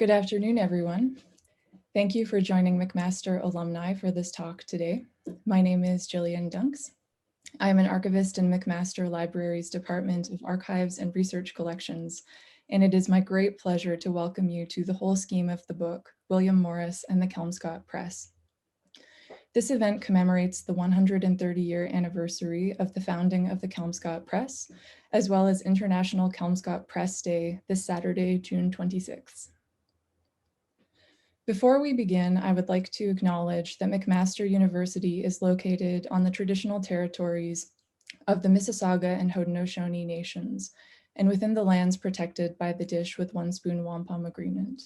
Good afternoon, everyone. Thank you for joining McMaster alumni for this talk today. My name is Jillian Dunks. I am an archivist in McMaster Library's Department of Archives and Research Collections, and it is my great pleasure to welcome you to the whole scheme of the book, William Morris and the Kelmscott Press. This event commemorates the 130-year anniversary of the founding of the Kelmscott Press, as well as International Kelmscott Press Day this Saturday, June 26th. Before we begin, I would like to acknowledge that McMaster University is located on the traditional territories of the Mississauga and Haudenosaunee nations, and within the lands protected by the Dish with One Spoon Wampum Agreement.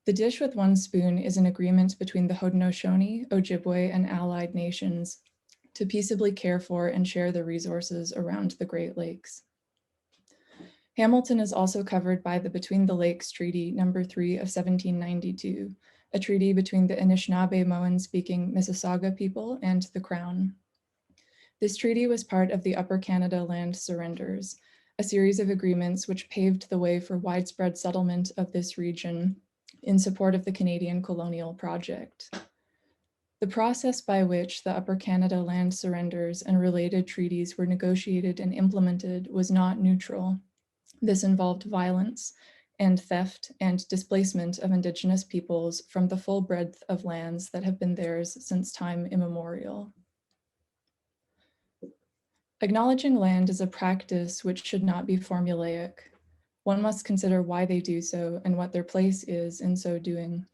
The Dish with One Spoon is an agreement between the Haudenosaunee, Ojibwe, and allied nations to peaceably care for and share the resources around the Great Lakes. Hamilton is also covered by the Between the Lakes Treaty No. 3 of 1792, a treaty between the Anishinaabe-Moan-speaking Mississauga people and the Crown. This treaty was part of the Upper Canada Land Surrenders, a series of agreements which paved the way for widespread settlement of this region in support of the Canadian colonial project. The process by which the Upper Canada Land Surrenders and related treaties were negotiated and implemented was not neutral. This involved violence and theft and displacement of Indigenous peoples from the full breadth of lands that have been theirs since time immemorial. Acknowledging land is a practice which should not be formulaic. One must consider why they do so and what their place is in so doing.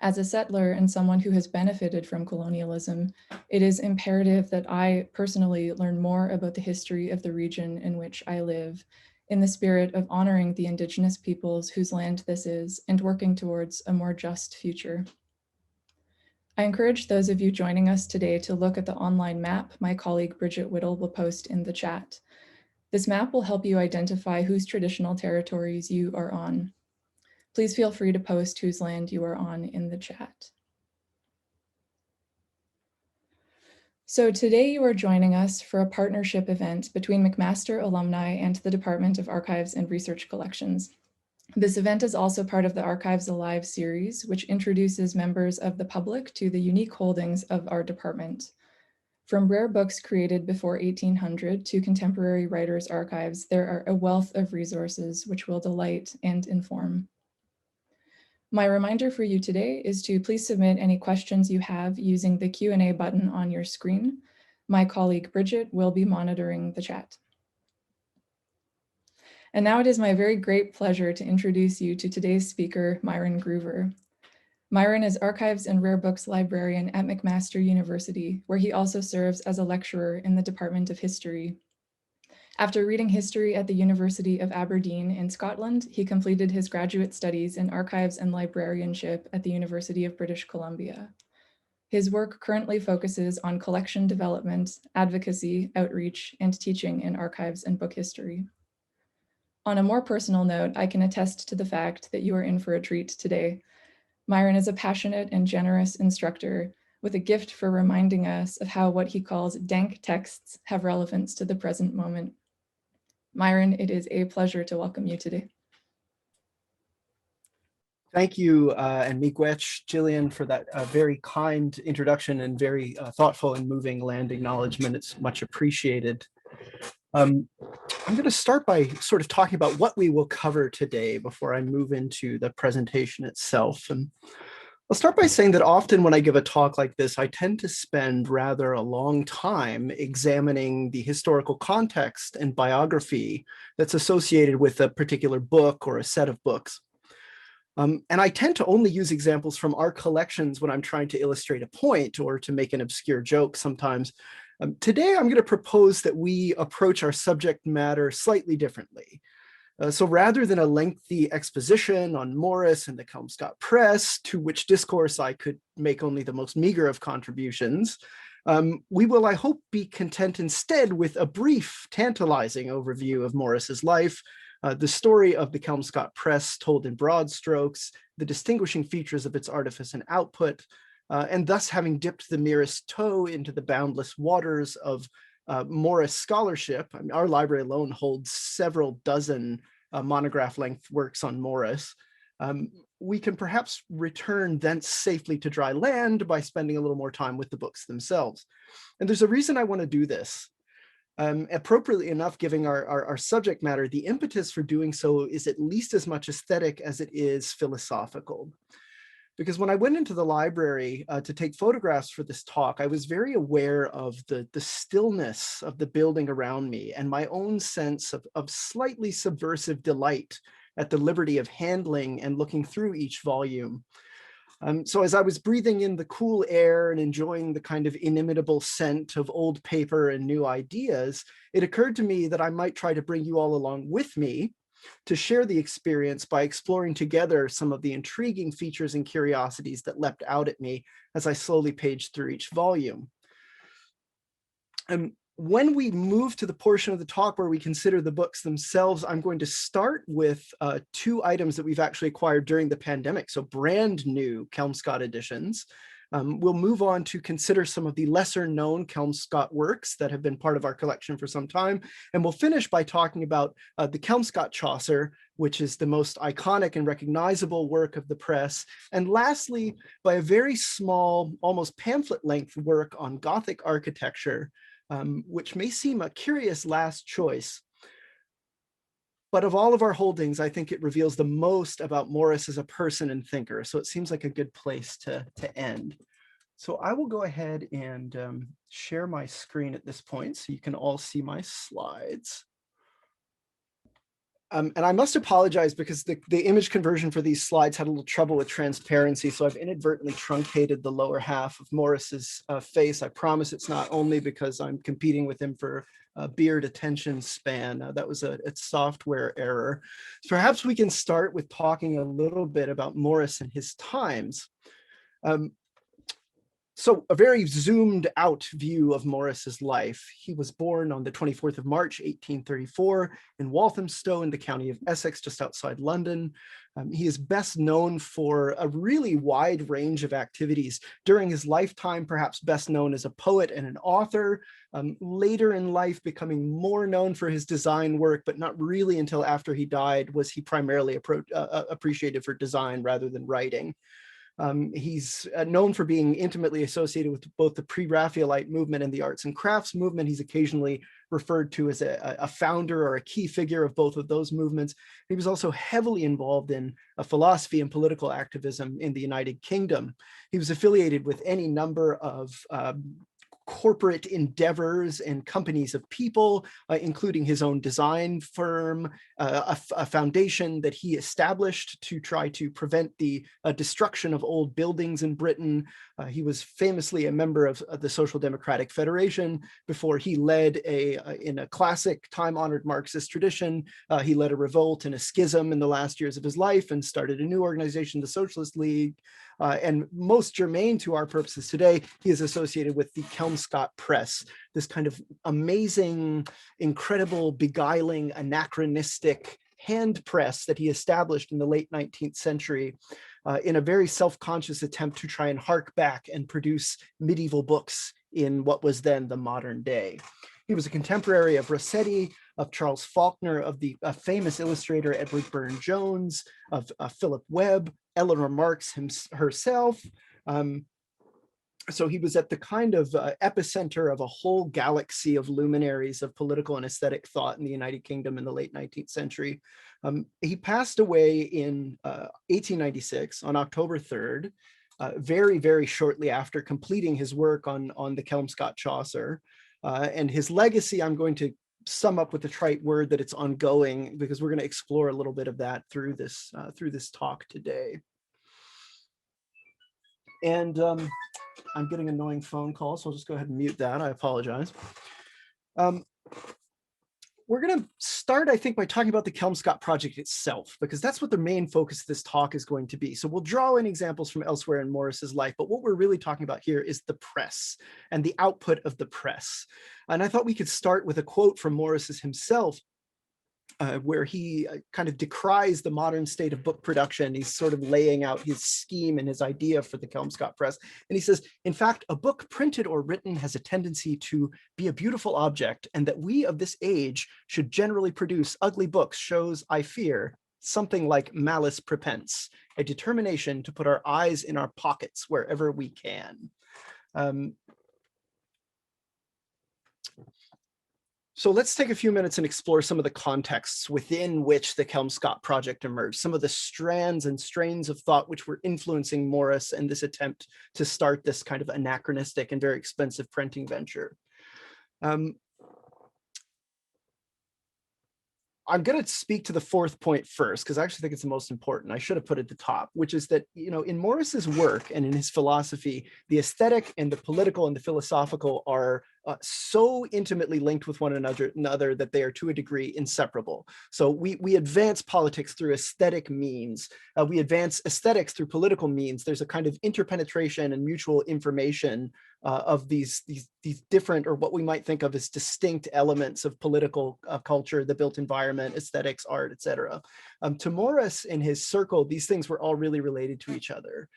As a settler and someone who has benefited from colonialism, it is imperative that I personally learn more about the history of the region in which I live, in the spirit of honoring the Indigenous peoples whose land this is and working towards a more just future. I encourage those of you joining us today to look at the online map my colleague Bridget Whittle will post in the chat. This map will help you identify whose traditional territories you are on. Please feel free to post whose land you are on in the chat. So today you are joining us for a partnership event between McMaster alumni and the Department of Archives and Research Collections. This event is also part of the Archives Alive series, which introduces members of the public to the unique holdings of our department. From rare books created before 1800 to contemporary writers' archives, there are a wealth of resources which will delight and inform. My reminder for you today is to please submit any questions you have using the Q&A button on your screen. My colleague Bridget will be monitoring the chat. And now it is my very great pleasure to introduce you to today's speaker, Myron Groover. Myron is Archives and Rare Books Librarian at McMaster University, where he also serves as a lecturer in the Department of History. After reading history at the University of Aberdeen in Scotland, he completed his graduate studies in archives and librarianship at the University of British Columbia. His work currently focuses on collection development, advocacy, outreach, and teaching in archives and book history. On a more personal note, I can attest to the fact that you are in for a treat today. Myron is a passionate and generous instructor with a gift for reminding us of how what he calls dank texts have relevance to the present moment. Myron, it is a pleasure to welcome you today. Thank you, and miigwech, Jillian, for that very kind introduction and very thoughtful and moving land acknowledgement. It's much appreciated. I'm going to start by sort of talking about what we will cover today before I move into the presentation itself. And I'll start by saying that often when I give a talk like this, I tend to spend rather a long time examining the historical context and biography that's associated with a particular book or a set of books. And I tend to only use examples from our collections when I'm trying to illustrate a point or to make an obscure joke sometimes. Today, I'm going to propose that we approach our subject matter slightly differently. So rather than a lengthy exposition on Morris and the Kelmscott Press, to which discourse I could make only the most meager of contributions, we will, I hope, be content instead with a brief, tantalizing overview of Morris's life, the story of the Kelmscott Press told in broad strokes, the distinguishing features of its artifice and output, and thus having dipped the merest toe into the boundless waters of Morris scholarship. I mean, our library alone holds several dozen monograph-length works on Morris. We can perhaps return thence safely to dry land by spending a little more time with the books themselves. And there's a reason I want to do this. Appropriately enough, given our subject matter, the impetus for doing so is at least as much aesthetic as it is philosophical. Because when I went into the library to take photographs for this talk, I was very aware of the stillness of the building around me and my own sense of slightly subversive delight at the liberty of handling and looking through each volume. So as I was breathing in the cool air and enjoying the kind of inimitable scent of old paper and new ideas, it occurred to me that I might try to bring you all along with me to share the experience by exploring together some of the intriguing features and curiosities that leapt out at me as I slowly paged through each volume. When we move to the portion of the talk where we consider the books themselves, I'm going to start with two items that we've actually acquired during the pandemic, so brand new Kelmscott editions. We'll move on to consider some of the lesser known Kelmscott works that have been part of our collection for some time. And we'll finish by talking about the Kelmscott Chaucer, which is the most iconic and recognizable work of the press. And lastly, by a very small, almost pamphlet length work on Gothic architecture, which may seem a curious last choice. But of all of our holdings, I think it reveals the most about Morris as a person and thinker. So it seems like a good place to end. So I will go ahead and share my screen at this point so you can all see my slides. And I must apologize because the image conversion for these slides had a little trouble with transparency. So I've inadvertently truncated the lower half of Morris's face. I promise it's not only because I'm competing with him for beard attention span. That was a software error. So perhaps we can start with talking a little bit about Morris and his times. So a very zoomed out view of Morris's life. He was born on the 24th of March, 1834 in Walthamstow in the county of Essex, just outside London. He is best known for a really wide range of activities. During his lifetime, perhaps best known as a poet and an author. Later in life, becoming more known for his design work, but not really until after he died was he primarily appreciated for design rather than writing. He's known for being intimately associated with both the pre-Raphaelite movement and the arts and crafts movement. He's occasionally referred to as a founder or a key figure of both of those movements. He was also heavily involved in philosophy and political activism in the United Kingdom. He was affiliated with any number of corporate endeavors and companies of people, including his own design firm, a foundation that he established to try to prevent the destruction of old buildings in Britain. He was famously a member of the Social Democratic Federation before he led in a classic time-honored Marxist tradition, he led a revolt and a schism in the last years of his life and started a new organization, the Socialist League. And most germane to our purposes today, he is associated with the Kelmscott Press, this kind of amazing, incredible, beguiling, anachronistic hand press that he established in the late 19th century in a very self-conscious attempt to try and hark back and produce medieval books in what was then the modern day. He was a contemporary of Rossetti, of Charles Faulkner, of the famous illustrator Edward Burne-Jones, of Philip Webb, Eleanor Marx herself. So he was at the kind of epicenter of a whole galaxy of luminaries of political and aesthetic thought in the United Kingdom in the late 19th century. He passed away in 1896 on October 3rd, very, very shortly after completing his work on the Kelmscott Chaucer. And his legacy, I'm going to sum up with the trite word that it's ongoing, because we're going to explore a little bit of that through this talk today. And I'm getting an annoying phone call, so I'll just go ahead and mute that. I apologize. We're going to start, I think, by talking about the Kelmscott project itself, because that's what the main focus of this talk is going to be. So we'll draw in examples from elsewhere in Morris's life, but what we're really talking about here is the press and the output of the press. And I thought we could start with a quote from Morris's himself, where he kind of decries the modern state of book production. He's sort of laying out his scheme and his idea for the Kelmscott Press. And he says, in fact, a book printed or written has a tendency to be a beautiful object, and that we of this age should generally produce ugly books shows, I fear, something like malice prepense, a determination to put our eyes in our pockets wherever we can. So let's take a few minutes and explore some of the contexts within which the Kelmscott project emerged, some of the strands and strains of thought which were influencing Morris and this attempt to start this kind of anachronistic and very expensive printing venture. I'm going to speak to the fourth point first, because I actually think it's the most important. I should have put it at the top, which is that, you know, in Morris's work and in his philosophy, the aesthetic and the political and the philosophical are so intimately linked with one another that they are to a degree inseparable. So we advance politics through aesthetic means. We advance aesthetics through political means. There's a kind of interpenetration and mutual information of these different, or what we might think of as distinct elements of political culture, the built environment, aesthetics, art, etc. To Morris in his circle, these things were all really related to each other.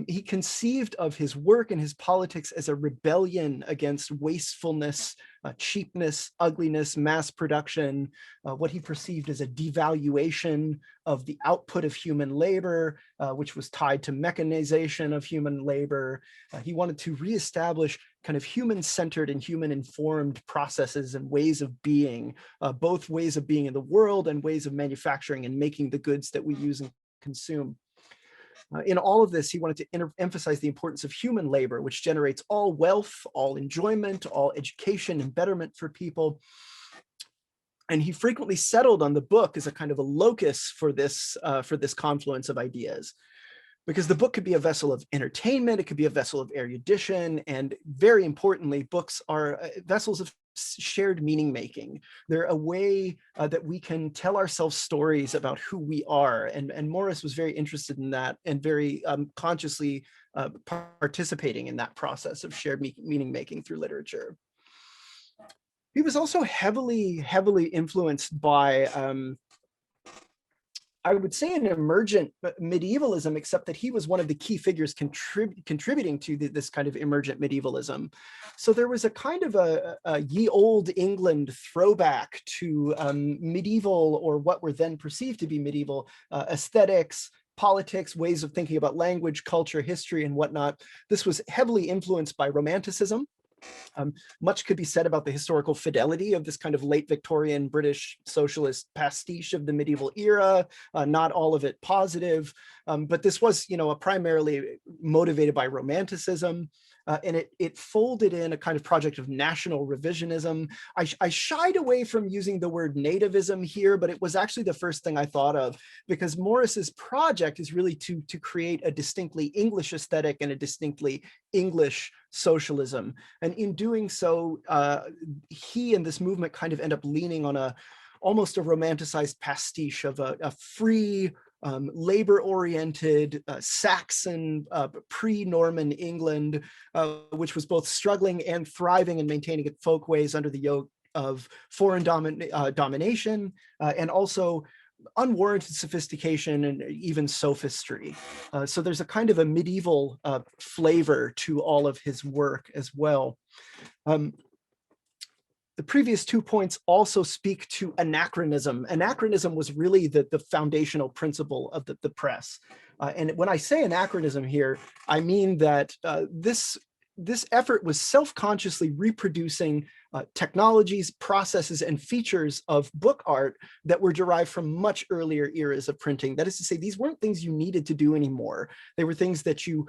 He conceived of his work and his politics as a rebellion against wastefulness, cheapness, ugliness, mass production, what he perceived as a devaluation of the output of human labor, which was tied to mechanization of human labor. He wanted to reestablish kind of human-centered and human-informed processes and ways of being, both ways of being in the world and ways of manufacturing and making the goods that we use and consume. In all of this, he wanted to emphasize the importance of human labor, which generates all wealth, all enjoyment, all education and betterment for people. And he frequently settled on the book as a kind of a locus for this confluence of ideas, because the book could be a vessel of entertainment, it could be a vessel of erudition, and very importantly, books are vessels of shared meaning making. They're a way that we can tell ourselves stories about who we are, and Morris was very interested in that and very consciously participating in that process of shared meaning making through literature. He was also heavily influenced by I would say an emergent medievalism, except that he was one of the key figures contributing to this kind of emergent medievalism. So there was a kind of a ye olde England throwback to medieval, or what were then perceived to be medieval, aesthetics, politics, ways of thinking about language, culture, history, and whatnot. This was heavily influenced by Romanticism. Much could be said about the historical fidelity of this kind of late Victorian British socialist pastiche of the medieval era, not all of it positive, but this was, you know, primarily motivated by Romanticism. And it folded in a kind of project of national revisionism. I shied away from using the word nativism here, but it was actually the first thing I thought of, because Morris's project is really to create a distinctly English aesthetic and a distinctly English socialism. And in doing so, he and this movement kind of end up leaning on almost a romanticized pastiche of a free, labor-oriented Saxon pre-Norman England, which was both struggling and thriving and maintaining its folkways under the yoke of foreign domination, and also unwarranted sophistication and even sophistry. So there's a kind of a medieval flavor to all of his work as well. The previous 2 points also speak to anachronism. Anachronism was really the foundational principle of the press. And when I say anachronism here, I mean that this effort was self-consciously reproducing technologies, processes, and features of book art that were derived from much earlier eras of printing. That is to say, these weren't things you needed to do anymore. They were things that you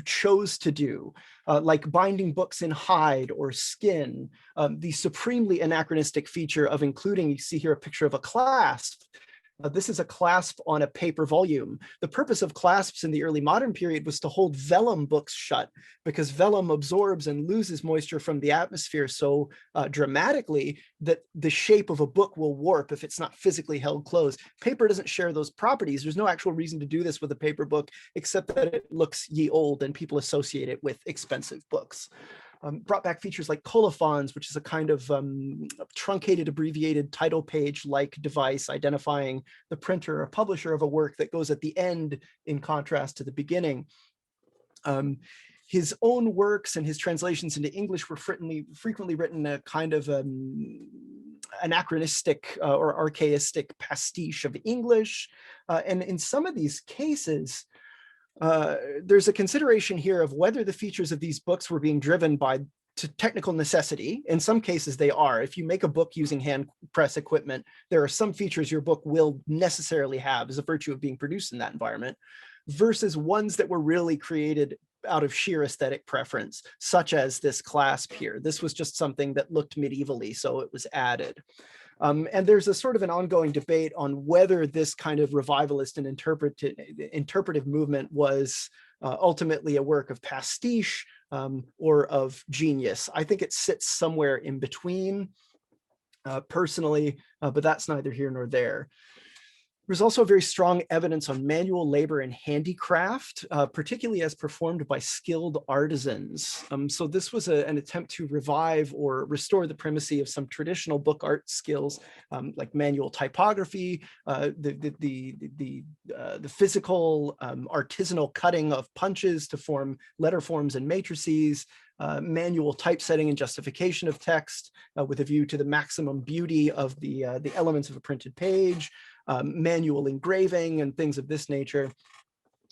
chose to do, like binding books in hide or skin, the supremely anachronistic feature of including, you see here a picture of a clasp. This is a clasp on a paper volume. The purpose of clasps in the early modern period was to hold vellum books shut, because vellum absorbs and loses moisture from the atmosphere so dramatically that the shape of a book will warp if it's not physically held closed. Paper doesn't share those properties. There's no actual reason to do this with a paper book, except that it looks ye old and people associate it with expensive books. Brought back features like colophons, which is a kind of truncated, abbreviated title page-like device identifying the printer or publisher of a work that goes at the end in contrast to the beginning. His own works and his translations into English were frequently written a kind of anachronistic or archaistic pastiche of English. And in some of these cases, there's a consideration here of whether the features of these books were being driven by technical necessity. In some cases they are. If you make a book using hand press equipment, there are some features your book will necessarily have as a virtue of being produced in that environment, versus ones that were really created out of sheer aesthetic preference, such as this clasp here. This was just something that looked medievally, so it was added. And there's a sort of an ongoing debate on whether this kind of revivalist and interpretive movement was ultimately a work of pastiche or of genius. I think it sits somewhere in between, personally, but that's neither here nor there. There's also very strong evidence on manual labor and handicraft, particularly as performed by skilled artisans. So this was an attempt to revive or restore the primacy of some traditional book art skills, like manual typography, the physical artisanal cutting of punches to form letter forms and matrices, manual typesetting and justification of text with a view to the maximum beauty of the elements of a printed page, manual engraving and things of this nature.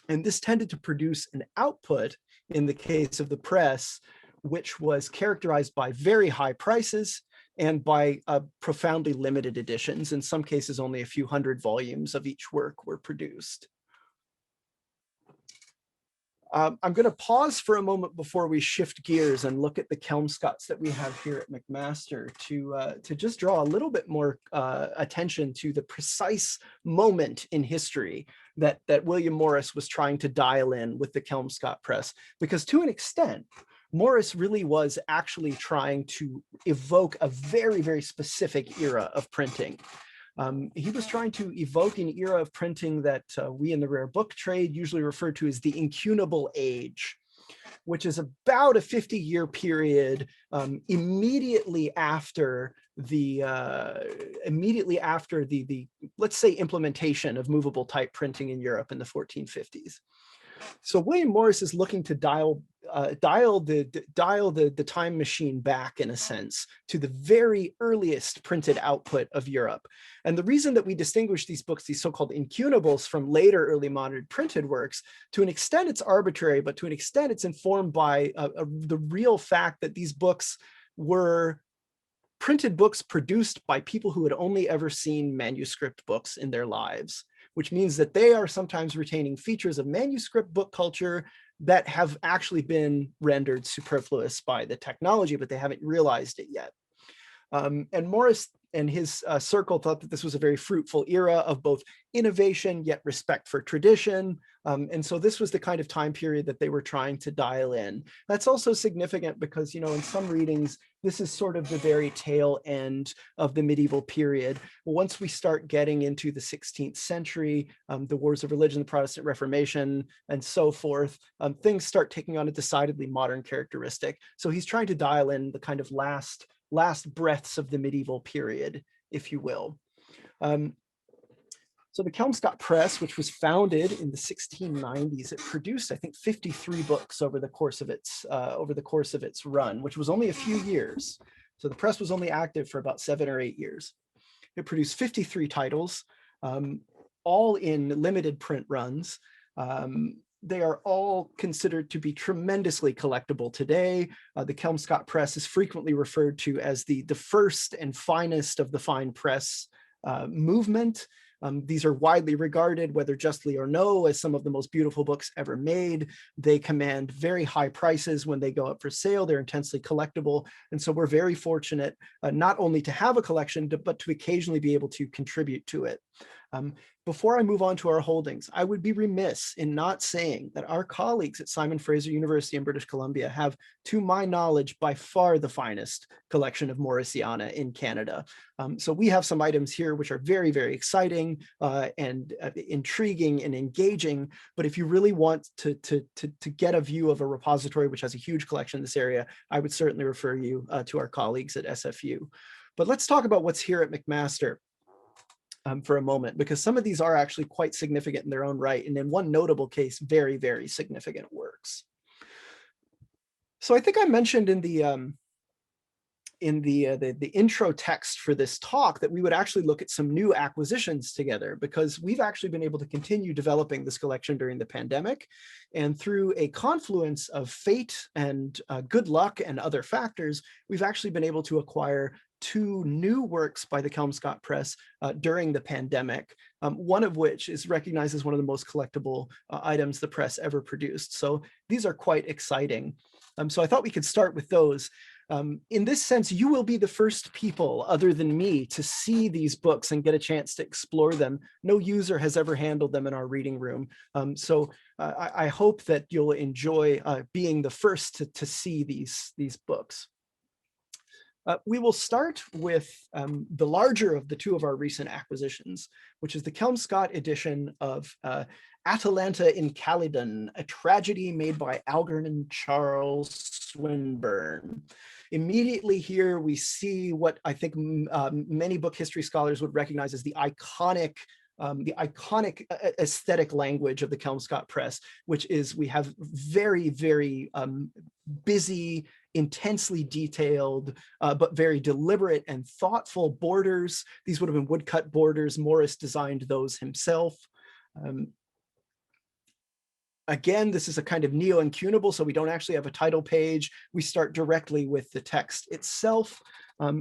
And this tended to produce an output, in the case of the press, which was characterized by very high prices and by profoundly limited editions. In some cases, only a few hundred volumes of each work were produced. I'm going to pause for a moment before we shift gears and look at the Kelmscotts that we have here at McMaster to just draw a little bit more attention to the precise moment in history that William Morris was trying to dial in with the Kelmscott Press, because to an extent, Morris really was actually trying to evoke a very, very specific era of printing. He was trying to evoke an era of printing that we in the rare book trade usually refer to as the incunable age, which is about a 50-year period immediately after the let's say implementation of movable type printing in Europe in the 1450s. So William Morris is looking to dial the time machine back, in a sense, to the very earliest printed output of Europe. And the reason that we distinguish these books, these so-called incunables, from later early modern printed works, to an extent it's arbitrary, but to an extent it's informed by the real fact that these books were printed books produced by people who had only ever seen manuscript books in their lives, which means that they are sometimes retaining features of manuscript book culture that have actually been rendered superfluous by the technology, but they haven't realized it yet. And Morris and his circle thought that this was a very fruitful era of both innovation yet respect for tradition. And so this was the kind of time period that they were trying to dial in. That's also significant because, you know, in some readings, this is sort of the very tail end of the medieval period. Once we start getting into the 16th century, the wars of religion, the Protestant Reformation, and so forth, things start taking on a decidedly modern characteristic. So he's trying to dial in the kind of last breaths of the medieval period, if you will. So the Kelmscott Press, which was founded in the 1690s, it produced, I think, 53 books over the course of its run, which was only a few years. So the press was only active for about 7 or 8 years. It produced 53 titles, all in limited print runs. They are all considered to be tremendously collectible today. The Kelmscott Press is frequently referred to as the first and finest of the fine press movement. These are widely regarded, whether justly or no, as some of the most beautiful books ever made. They command very high prices when they go up for sale. They're intensely collectible. And so we're very fortunate not only to have a collection, but to occasionally be able to contribute to it. Before I move on to our holdings, I would be remiss in not saying that our colleagues at Simon Fraser University in British Columbia have, to my knowledge, by far the finest collection of Morrisiana in Canada. So we have some items here which are very, very exciting and intriguing and engaging. But if you really want to get a view of a repository which has a huge collection in this area, I would certainly refer you to our colleagues at SFU. But let's talk about what's here at McMaster for a moment, because some of these are actually quite significant in their own right, and in one notable case, very, very significant works. So I think I mentioned in the intro text for this talk that we would actually look at some new acquisitions together, because we've actually been able to continue developing this collection during the pandemic, and through a confluence of fate and good luck and other factors, we've actually been able to acquire 2 new works by the Kelmscott Press during the pandemic, one of which is recognized as one of the most collectible items the press ever produced. So these are quite exciting. So I thought we could start with those. In this sense, you will be the first people other than me to see these books and get a chance to explore them. No user has ever handled them in our reading room. So I hope that you'll enjoy being the first to see these books. We will start with the larger of the 2 of our recent acquisitions, which is the Kelmscott edition of Atalanta in Calydon, a tragedy made by Algernon Charles Swinburne. Immediately here, we see what I think many book history scholars would recognize as the iconic aesthetic language of the Kelmscott Press, which is we have very, very busy, intensely detailed, but very deliberate and thoughtful borders. These would have been woodcut borders. Morris designed those himself. Again, this is a kind of neo-incunable, so we don't actually have a title page. We start directly with the text itself.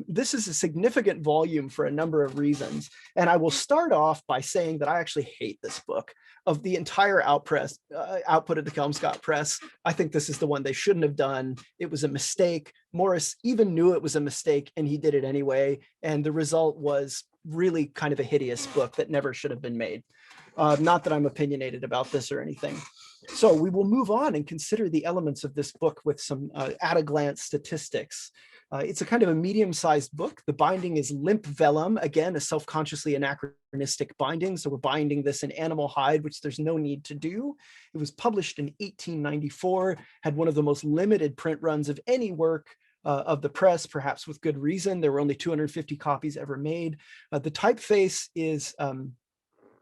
This is a significant volume for a number of reasons. And I will start off by saying that I actually hate this book. Of the entire output of the Kelmscott Press, I think this is the one they shouldn't have done. It was a mistake. Morris even knew it was a mistake, and he did it anyway. And the result was really kind of a hideous book that never should have been made. Not that I'm opinionated about this or anything. So we will move on and consider the elements of this book with some at-a-glance statistics. It's a kind of a medium-sized book. The binding is limp vellum, again, a self-consciously anachronistic binding. So we're binding this in animal hide, which there's no need to do. It was published in 1894, had one of the most limited print runs of any work of the press, perhaps with good reason. There were only 250 copies ever made. The typeface is,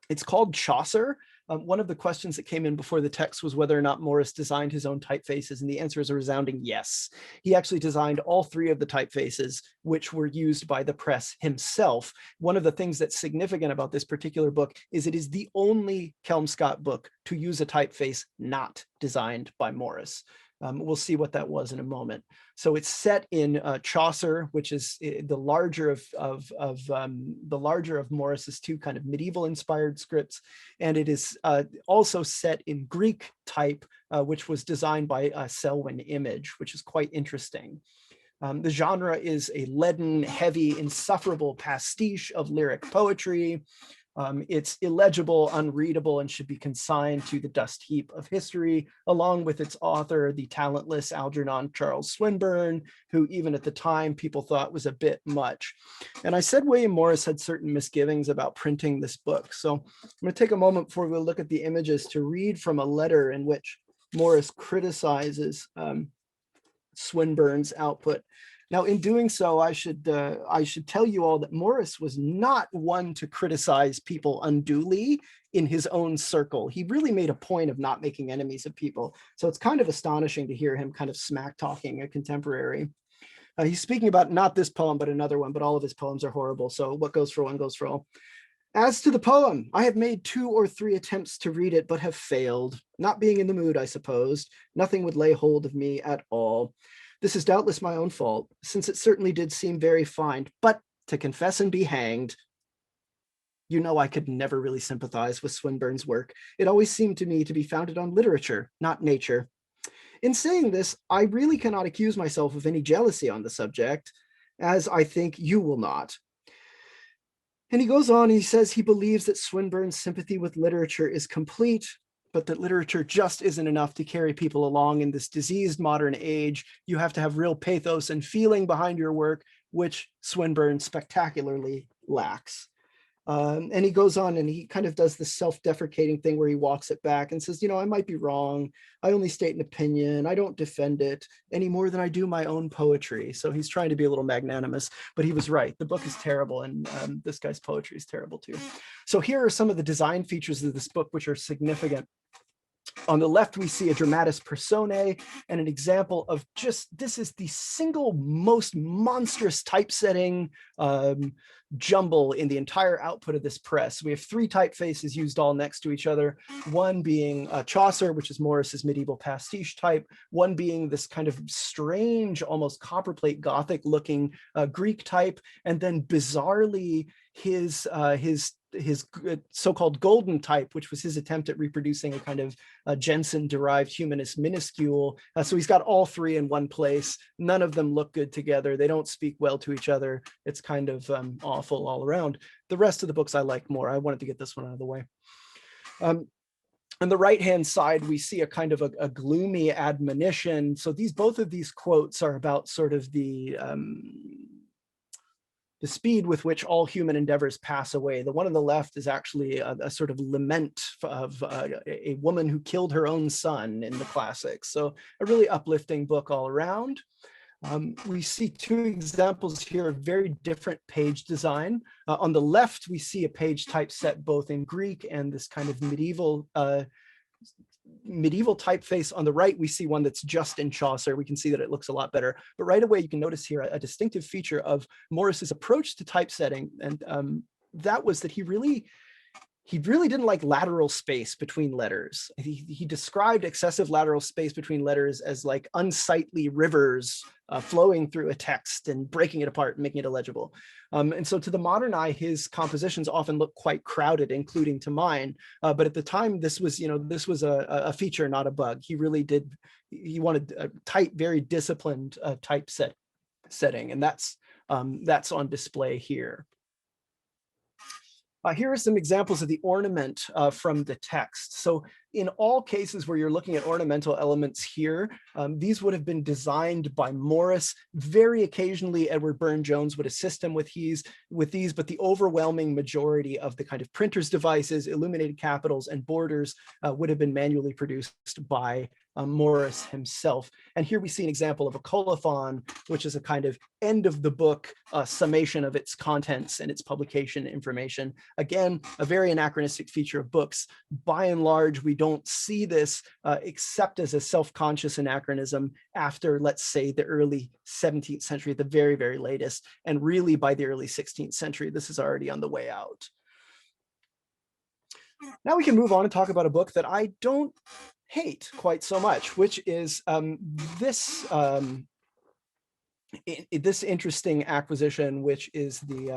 it's called Chaucer. One of the questions that came in before the text was whether or not Morris designed his own typefaces, and the answer is a resounding yes. He actually designed all 3 of the typefaces, which were used by the press himself. One of the things that's significant about this particular book is it is the only Kelmscott book to use a typeface not designed by Morris. We'll see what that was in a moment. So it's set in Chaucer, which is the larger of Morris's 2 kind of medieval-inspired scripts, and it is also set in Greek type, which was designed by Selwyn Image, which is quite interesting. The genre is a leaden, heavy, insufferable pastiche of lyric poetry. It's illegible, unreadable, and should be consigned to the dust heap of history, along with its author, the talentless Algernon Charles Swinburne, who even at the time people thought was a bit much. And I said William Morris had certain misgivings about printing this book. So I'm going to take a moment before we look at the images to read from a letter in which Morris criticizes Swinburne's output. Now, in doing so, I should tell you all that Morris was not one to criticize people unduly in his own circle. He really made a point of not making enemies of people. So it's kind of astonishing to hear him kind of smack talking a contemporary. He's speaking about not this poem, but another one, but all of his poems are horrible. So what goes for one goes for all. As to the poem, I have made 2 or 3 attempts to read it, but have failed. Not being in the mood, I suppose. Nothing would lay hold of me at all. This is doubtless my own fault, since it certainly did seem very fine, but to confess and be hanged, you know I could never really sympathize with Swinburne's work. It always seemed to me to be founded on literature, not nature. In saying this, I really cannot accuse myself of any jealousy on the subject, as I think you will not. And he goes on, and he says he believes that Swinburne's sympathy with literature is complete, but that literature just isn't enough to carry people along in this diseased modern age. You have to have real pathos and feeling behind your work, which Swinburne spectacularly lacks. And he goes on and he kind of does this self-deprecating thing where he walks it back and says, you know, I might be wrong. I only state an opinion. I don't defend it any more than I do my own poetry. So he's trying to be a little magnanimous, but he was right. The book is terrible, and this guy's poetry is terrible too. So here are some of the design features of this book, which are significant. On the left, we see a dramatis personae and an example of just, this is the single most monstrous typesetting jumble in the entire output of this press. We have three typefaces used all next to each other, one being Chaucer, which is Morris's medieval pastiche type, one being this kind of strange, almost copperplate Gothic looking Greek type, and then bizarrely his so-called golden type, which was his attempt at reproducing a kind of Jensen-derived humanist minuscule. So he's got all three in one place. None of them look good together. They don't speak well to each other. It's kind of awful all around. The rest of the books I like more. I wanted to get this one out of the way. On the right-hand side, we see a kind of a gloomy admonition. So both of these quotes are about sort of the speed with which all human endeavors pass away. The one on the left is actually a sort of lament of a woman who killed her own son in the classics. So a really uplifting book all around. We see two examples here of very different page design. On the left, we see a page typeset both in Greek and this kind of medieval typeface. On the right, we see one that's just in Chaucer. We can see that it looks a lot better. But right away, you can notice here a distinctive feature of Morris's approach to typesetting, and that was that he really didn't like lateral space between letters. He described excessive lateral space between letters as like unsightly rivers flowing through a text and breaking it apart and making it illegible. And so to the modern eye, his compositions often look quite crowded, including to mine. But at the time, this was a feature, not a bug. He wanted a tight, very disciplined setting, and that's on display here. Here are some examples of the ornament from the text. So in all cases where you're looking at ornamental elements here, these would have been designed by Morris. Very occasionally, Edward Burne-Jones would assist him with these, but the overwhelming majority of the kind of printer's devices, illuminated capitals, and borders would have been manually produced by Morris himself. And here we see an example of a colophon, which is a kind of end of the book summation of its contents and its publication information. Again, a very anachronistic feature of books. By and large, we don't see this except as a self-conscious anachronism after, let's say, the early 17th century at the very, very latest. And really by the early 16th century, this is already on the way out. Now we can move on and talk about a book that I don't hate quite so much, which is this interesting acquisition, which is the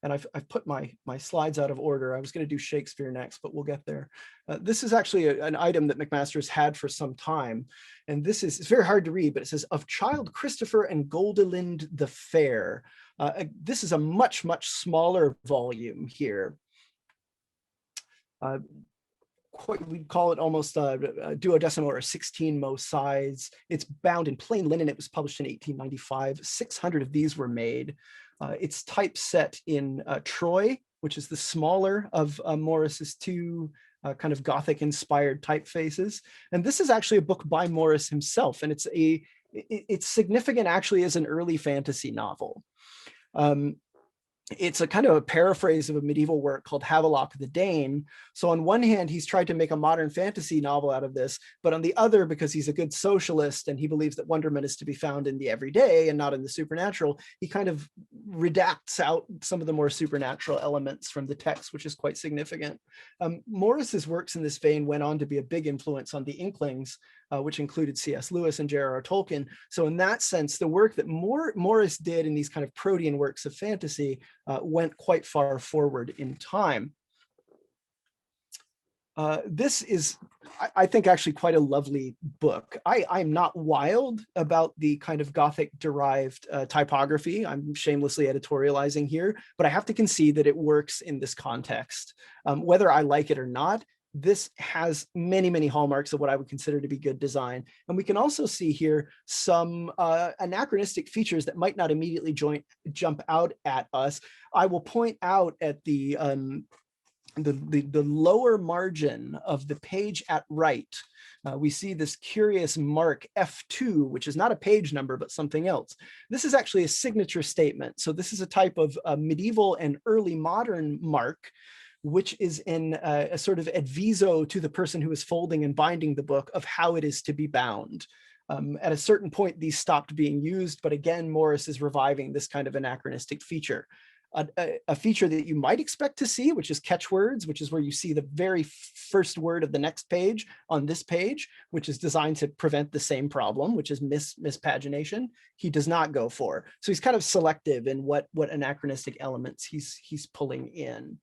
and I've put my slides out of order. I was going to do Shakespeare next, but we'll get there. This is actually an item that McMaster's had for some time, and it's very hard to read, but it says, "Of Childe Christopher and Goldelind the Fair." This is a much smaller volume here. We'd call it almost a duodecimo or a 16mo size. It's bound in plain linen. It was published in 1895. 600 of these were made. It's typeset in Troy, which is the smaller of Morris's two kind of Gothic inspired typefaces. And this is actually a book by Morris himself. And it's significant actually as an early fantasy novel. It's a kind of a paraphrase of a medieval work called Havelock the Dane. So on one hand, he's tried to make a modern fantasy novel out of this, but on the other, because he's a good socialist and he believes that wonderment is to be found in the everyday and not in the supernatural, he kind of redacts out some of the more supernatural elements from the text, which is quite significant. Morris's works in this vein went on to be a big influence on the Inklings, which included C.S. Lewis and J.R.R. Tolkien. So in that sense, the work that Morris did in these kind of protean works of fantasy went quite far forward in time. This is, I think, actually quite a lovely book. I'm not wild about the kind of Gothic-derived typography. I'm shamelessly editorializing here, but I have to concede that it works in this context. Whether I like it or not, this has many hallmarks of what I would consider to be good design. And we can also see here some anachronistic features that might not immediately jump out at us. I will point out at the lower margin of the page at right, we see this curious mark F2, which is not a page number, but something else. This is actually a signature statement. So this is a type of medieval and early modern mark, which is in a sort of adviso to the person who is folding and binding the book of how it is to be bound. At a certain point, these stopped being used, but again, Morris is reviving this kind of anachronistic feature. A feature that you might expect to see, which is catchwords, which is where you see the very first word of the next page on this page, which is designed to prevent the same problem, which is mispagination. He does not go for. So he's kind of selective in what anachronistic elements he's pulling in.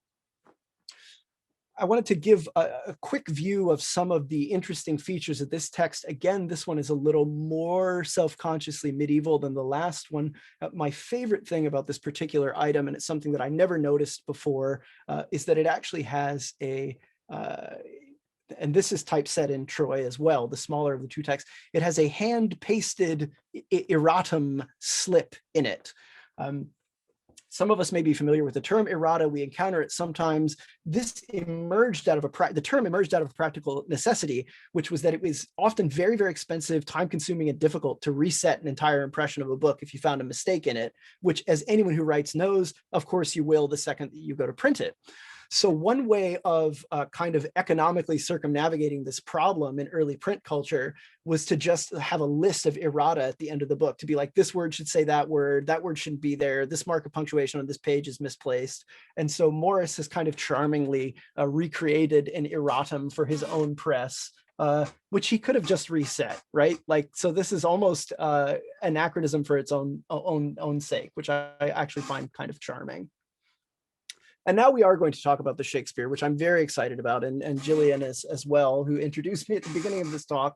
I wanted to give a quick view of some of the interesting features of this text. Again, this one is a little more self-consciously medieval than the last one. My favorite thing about this particular item, and it's something that I never noticed before, is that it actually has a, and this is typeset in Troy as well, the smaller of the two texts, it has a hand-pasted erratum slip in it. Some of us may be familiar with the term errata. We encounter it sometimes. This emerged out of the term emerged out of a practical necessity, which was that it was often very, very expensive, time-consuming, and difficult to reset an entire impression of a book if you found a mistake in it, which, as anyone who writes knows, of course you will the second that you go to print it. So one way of kind of economically circumnavigating this problem in early print culture was to just have a list of errata at the end of the book, to be like, this word should say that word shouldn't be there, this mark of punctuation on this page is misplaced. And so Morris has kind of charmingly recreated an erratum for his own press, which he could have just reset, right? Like, so this is almost anachronism for its own sake, which I actually find kind of charming. And now we are going to talk about the Shakespeare, which I'm very excited about, and Jillian as well, who introduced me at the beginning of this talk.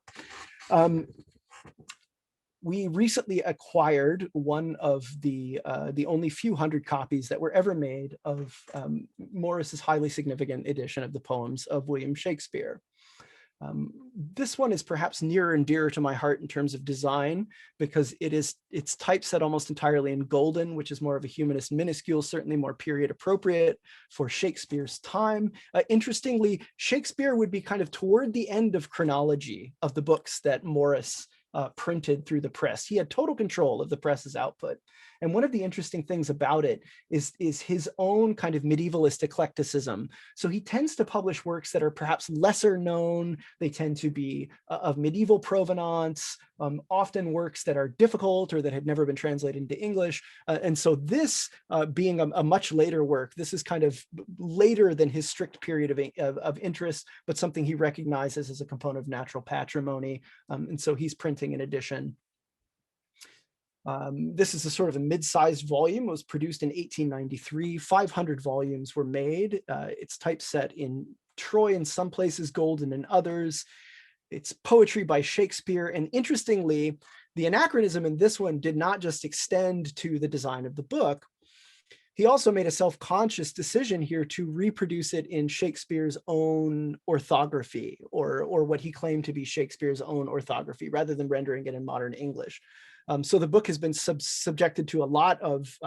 We recently acquired one of the only few hundred copies that were ever made of Morris's highly significant edition of the poems of William Shakespeare. This one is perhaps nearer and dearer to my heart in terms of design, because it's typeset almost entirely in golden, which is more of a humanist minuscule, certainly more period appropriate for Shakespeare's time. Interestingly, Shakespeare would be kind of toward the end of chronology of the books that Morris printed through the press. He had total control of the press's output. And one of the interesting things about it is his own kind of medievalist eclecticism. So he tends to publish works that are perhaps lesser known. They tend to be of medieval provenance, often works that are difficult or that had never been translated into English. And so this being a much later work, this is kind of later than his strict period of interest, but something he recognizes as a component of natural patrimony. And so he's printing an edition. This is a sort of a mid-sized volume. It was produced in 1893. 500 volumes were made. It's typeset in Troy in some places, golden in others. It's poetry by Shakespeare. And interestingly, the anachronism in this one did not just extend to the design of the book. He also made a self-conscious decision here to reproduce it in Shakespeare's own orthography, or what he claimed to be Shakespeare's own orthography, rather than rendering it in modern English. So the book has been subjected to a lot of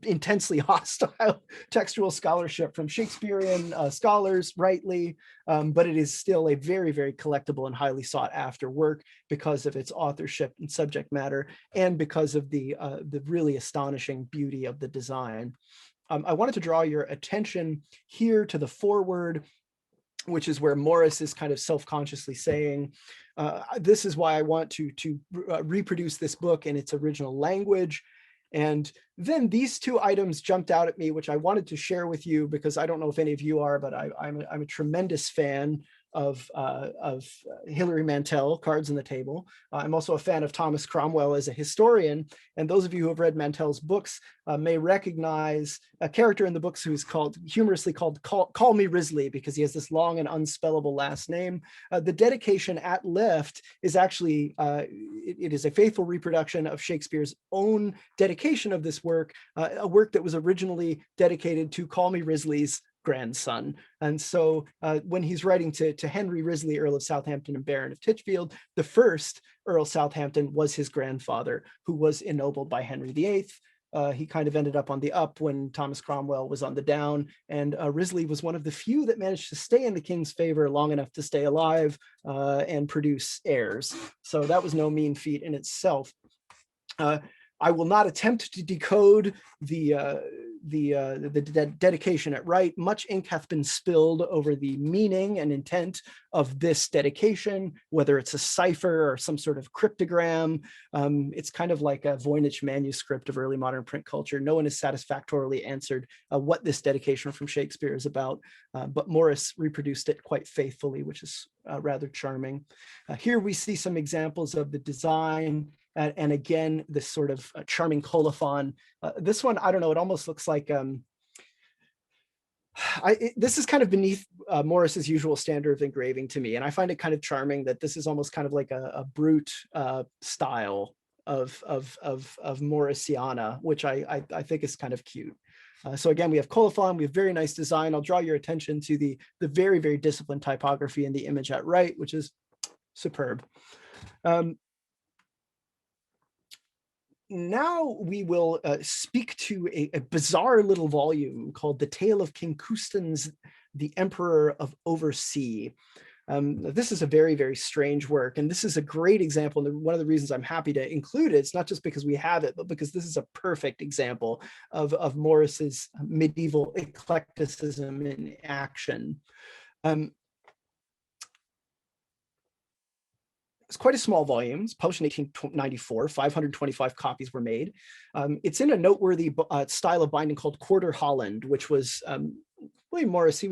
intensely hostile textual scholarship from Shakespearean scholars, rightly, but it is still a very, very collectible and highly sought after work because of its authorship and subject matter, and because of the really astonishing beauty of the design. I wanted to draw your attention here to the foreword, which is where Morris is kind of self-consciously saying, this is why I want to reproduce this book in its original language. And then these two items jumped out at me, which I wanted to share with you, because I don't know if any of you are, but I'm a tremendous fan of Hilary Mantel, Cards on the Table. I'm also a fan of Thomas Cromwell as a historian. And those of you who have read Mantel's books may recognize a character in the books who's humorously called Call Me Risley, because he has this long and unspellable last name. The dedication at left is actually, it is a faithful reproduction of Shakespeare's own dedication of this work, a work that was originally dedicated to Call Me Risley's grandson. And so when he's writing to Henry Risley, Earl of Southampton and Baron of Titchfield, the first Earl Southampton was his grandfather, who was ennobled by Henry VIII. He kind of ended up on the up when Thomas Cromwell was on the down, and Risley was one of the few that managed to stay in the king's favor long enough to stay alive and produce heirs. So that was no mean feat in itself. I will not attempt to decode the dedication at right. Much ink hath been spilled over the meaning and intent of this dedication, whether it's a cipher or some sort of cryptogram. It's kind of like a Voynich manuscript of early modern print culture. No one has satisfactorily answered what this dedication from Shakespeare is about, but Morris reproduced it quite faithfully, which is rather charming. Here we see some examples of the design. And again, this sort of charming colophon. This one, I don't know, it almost looks like, this is kind of beneath Morris's usual standard of engraving to me. And I find it kind of charming that this is almost kind of like a brute style of Morrisiana, which I think is kind of cute. So again, we have colophon, we have very nice design. I'll draw your attention to the very, very disciplined typography in the image at right, which is superb. Now we will speak to a bizarre little volume called The Tale of King Constans, the Emperor of Oversea. This is a very, very strange work, and this is a great example. And one of the reasons I'm happy to include it, it's not just because we have it, but because this is a perfect example of Morris's medieval eclecticism in action. It's quite a small volume. It's published in 1894. 525 copies were made. It's in a noteworthy style of binding called Quarter Holland, which was William Morris.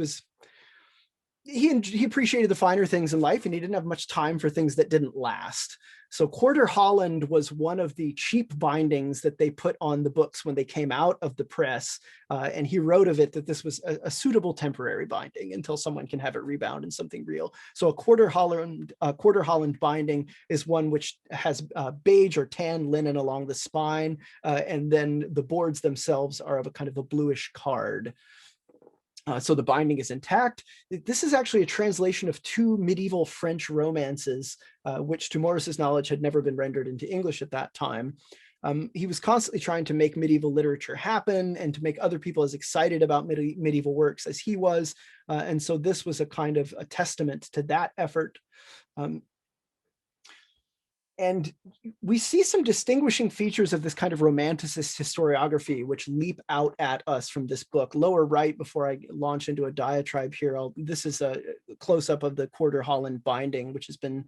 He appreciated the finer things in life, and he didn't have much time for things that didn't last. So Quarter Holland was one of the cheap bindings that they put on the books when they came out of the press. And he wrote of it that this was a suitable temporary binding until someone can have it rebound in something real. So a Quarter Holland binding is one which has beige or tan linen along the spine. And then the boards themselves are of a kind of a bluish card. So the binding is intact. This is actually a translation of two medieval French romances, which to Morris's knowledge had never been rendered into English at that time. He was constantly trying to make medieval literature happen and to make other people as excited about medieval works as he was. And so this was a kind of a testament to that effort. And we see some distinguishing features of this kind of romanticist historiography, which leap out at us from this book. Lower right, before I launch into a diatribe here, this is a close-up of the Quarter Holland binding, which has been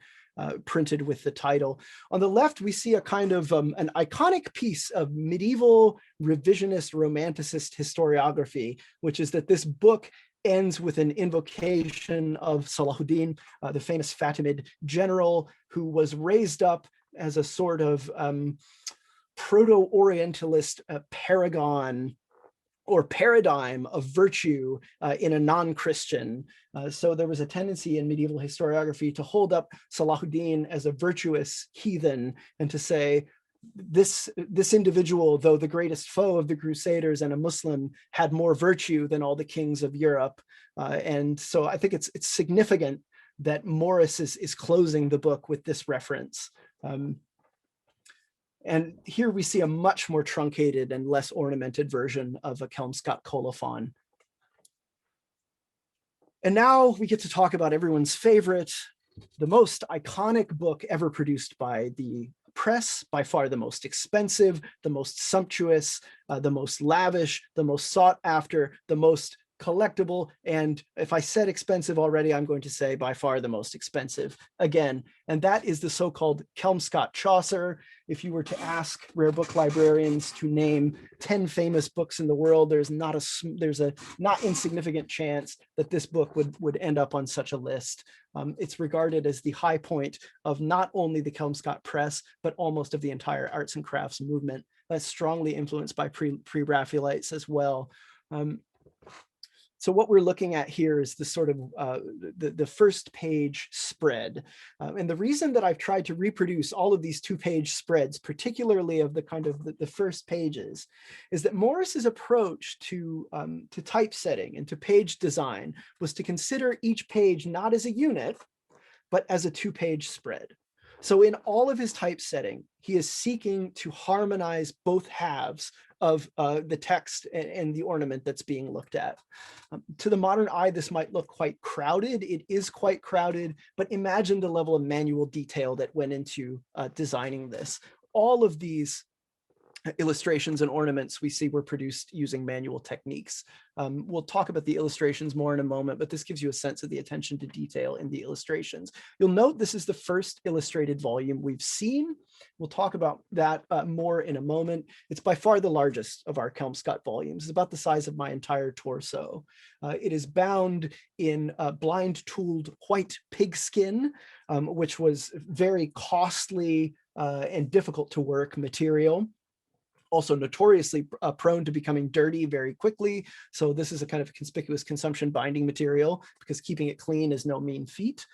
printed with the title. On the left, we see a kind of an iconic piece of medieval revisionist romanticist historiography, which is that this book ends with an invocation of Salahuddin, the famous Fatimid general who was raised up as a sort of proto-Orientalist paragon or paradigm of virtue in a non-Christian. So there was a tendency in medieval historiography to hold up Salahuddin as a virtuous heathen and to say, this individual, though the greatest foe of the Crusaders and a Muslim, had more virtue than all the kings of Europe. And so I think it's significant that Morris is closing the book with this reference. And here we see a much more truncated and less ornamented version of a Kelmscott colophon. And now we get to talk about everyone's favorite, the most iconic book ever produced by the press, by far the most expensive, the most sumptuous, the most lavish, the most sought after, the most collectible, and if I said expensive already, I'm going to say by far the most expensive again, and that is the so-called Kelmscott Chaucer. If you were to ask rare book librarians to name 10 famous books in the world, there's a not insignificant chance that this book would end up on such a list. It's regarded as the high point of not only the Kelmscott Press, but almost of the entire arts and crafts movement. That's strongly influenced by pre-Raphaelites as well. So what we're looking at here is the sort of the first page spread. And the reason that I've tried to reproduce all of these two-page spreads, particularly of the kind of the first pages, is that Morris's approach to typesetting and to page design was to consider each page not as a unit, but as a two-page spread. So in all of his typesetting, he is seeking to harmonize both halves of the text and the ornament that's being looked at. To the modern eye, this might look quite crowded. It is quite crowded, but imagine the level of manual detail that went into designing this. All of these illustrations and ornaments we see were produced using manual techniques. We'll talk about the illustrations more in a moment, but this gives you a sense of the attention to detail in the illustrations. You'll note this is the first illustrated volume we've seen. We'll talk about that more in a moment. It's by far the largest of our Kelmscott volumes. It's about the size of my entire torso. It is bound in blind tooled white pigskin, which was very costly and difficult to work material. Also notoriously prone to becoming dirty very quickly. So this is a kind of conspicuous consumption binding material because keeping it clean is no mean feat.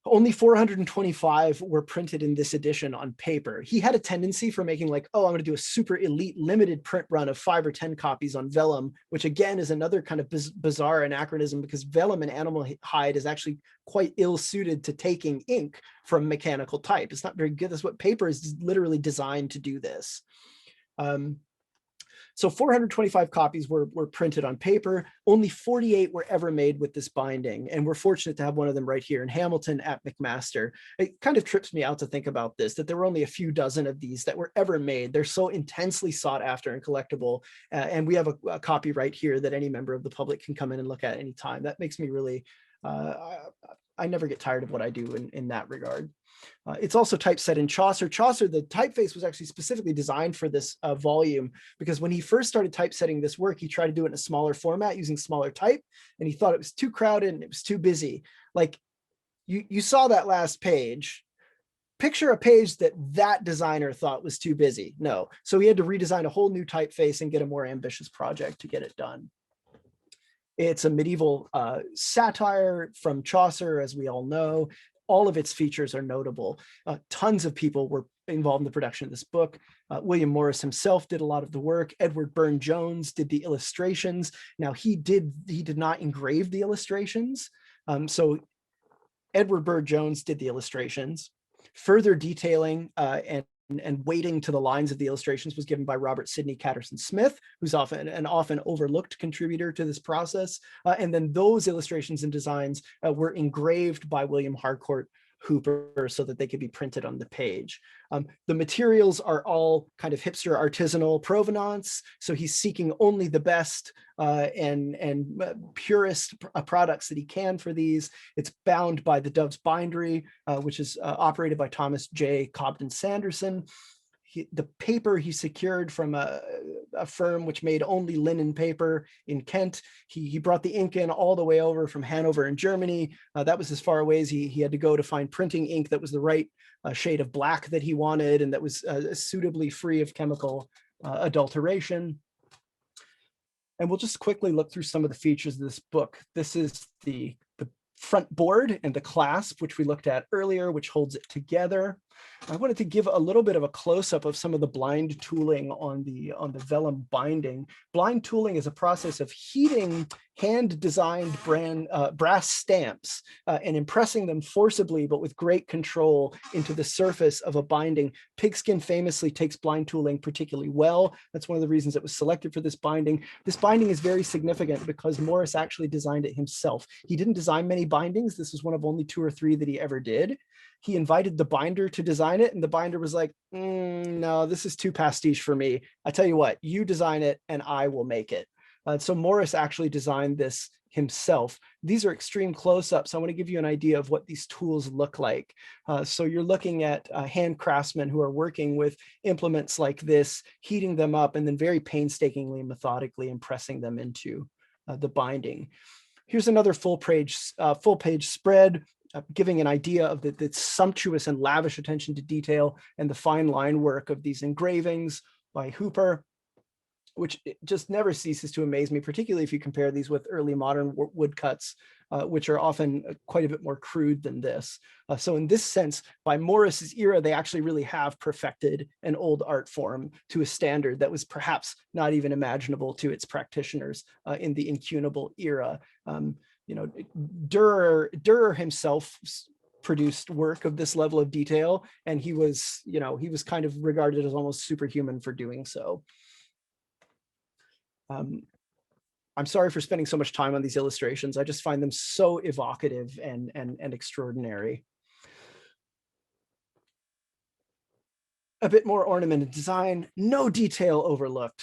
Only 425 were printed in this edition on paper. He had a tendency for making like, oh, I'm going to do a super elite limited print run of 5 or 10 copies on vellum, which again is another kind of bizarre anachronism because vellum and animal hide is actually quite ill suited to taking ink from mechanical type. It's not very good. That's what paper is literally designed to do this. So 425 copies were printed on paper. Only 48 were ever made with this binding. And we're fortunate to have one of them right here in Hamilton at McMaster. It kind of trips me out to think about this, that there were only a few dozen of these that were ever made. They're so intensely sought after and collectible. And we have a copy right here that any member of the public can come in and look at any time. That makes me really, I never get tired of what I do in that regard. It's also typeset in Chaucer. Chaucer, the typeface was actually specifically designed for this volume because when he first started typesetting this work, he tried to do it in a smaller format using smaller type, and he thought it was too crowded and it was too busy. Like you saw that last page. Picture a page that designer thought was too busy. No. So he had to redesign a whole new typeface and get a more ambitious project to get it done. It's a medieval satire from Chaucer, as we all know. All of its features are notable. Tons of people were involved in the production of this book. William Morris himself did a lot of the work. Edward Burne-Jones did the illustrations. Now he did not engrave the illustrations. So Edward Burne-Jones did the illustrations. Further detailing and weighting to the lines of the illustrations was given by Robert Sidney Catterson Smith, who's often an overlooked contributor to this process. And then those illustrations and designs were engraved by William Harcourt Hooper so that they could be printed on the page. The materials are all kind of hipster artisanal provenance. So he's seeking only the best and purest products that he can for these. It's bound by the Dove's Bindery, which is operated by Thomas J. Cobden Sanderson. The paper he secured from a firm which made only linen paper in Kent. He brought the ink in all the way over from Hanover in Germany. That was as far away as he had to go to find printing ink that was the right shade of black that he wanted and that was suitably free of chemical adulteration. And we'll just quickly look through some of the features of this book. This is the front board and the clasp, which we looked at earlier, which holds it together. I wanted to give a little bit of a close-up of some of the blind tooling on the vellum binding. Blind tooling is a process of heating hand-designed brass stamps and impressing them forcibly, but with great control into the surface of a binding. Pigskin famously takes blind tooling particularly well. That's one of the reasons it was selected for this binding. This binding is very significant because Morris actually designed it himself. He didn't design many bindings. This was one of only 2 or 3 that he ever did. He invited the binder to design it, and the binder was like, no, this is too pastiche for me. I tell you what, you design it and I will make it. So Morris actually designed this himself. These are extreme close-ups. I want to give you an idea of what these tools look like. So you're looking at hand craftsmen who are working with implements like this, heating them up, and then very painstakingly and methodically impressing them into the binding. Here's another full page spread, giving an idea of the sumptuous and lavish attention to detail and the fine line work of these engravings by Hooper, which just never ceases to amaze me, particularly if you compare these with early modern woodcuts, which are often quite a bit more crude than this. So in this sense, by Morris's era, they actually really have perfected an old art form to a standard that was perhaps not even imaginable to its practitioners in the incunable era. You know, Dürer himself produced work of this level of detail, and he was kind of regarded as almost superhuman for doing so. I'm sorry for spending so much time on these illustrations. I just find them so evocative and extraordinary. a bit more ornamented design, no detail overlooked.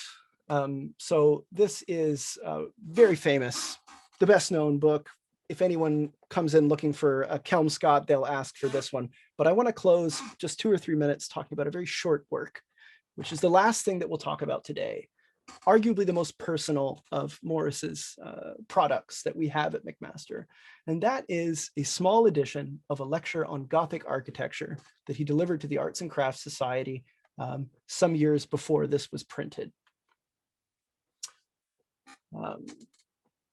So this is very famous, the best known book. If anyone comes in looking for a Kelmscott, they'll ask for this one. But I want to close just 2 or 3 minutes talking about a very short work, which is the last thing that we'll talk about today. Arguably the most personal of Morris's products that we have at McMaster. And that is a small edition of a lecture on Gothic architecture that he delivered to the Arts and Crafts Society some years before this was printed.